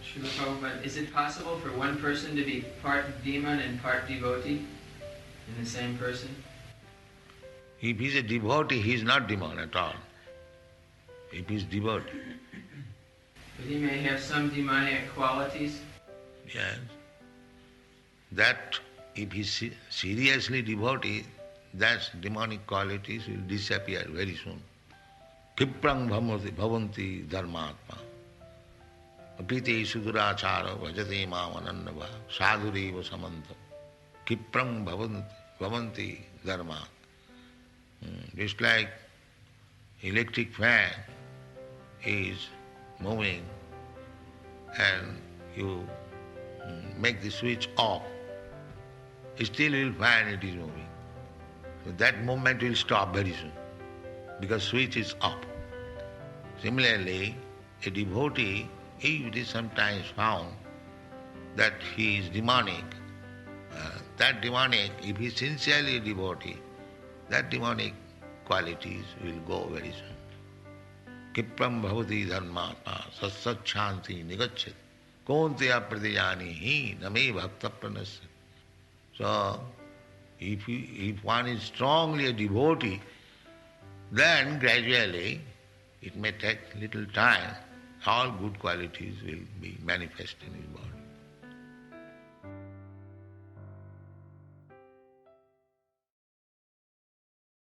Śrīla Prabhupāda, is it possible for one person to be part demon and part devotee in the same person? If he is a devotee, he is not demon at all. If he is devotee. But he may have some demoniac qualities. Yes. That if he is seriously devotee, that demonic qualities will disappear very soon. Kṣipraṁ bhavanti dharmātmā. Apite su-durācāro bhajate ananya-bhāk sādhur samanta. Kṣipraṁ bhavanti dharmātmā. Just like electric fan is moving and you make the switch off, still will find it is moving. So that movement will stop very soon because switch is up. Similarly, a devotee, if it is sometimes found that he is demonic, that demonic, if he is sincerely a devotee, that demonic qualities will go very soon. Kṣipraṁ bhavati dharmātmā satsat shanti nigacchati kontya pradiyani hi name bhakta pranasya. So, if one is strongly a devotee, then gradually, it may take little time, all good qualities will be manifest in his body.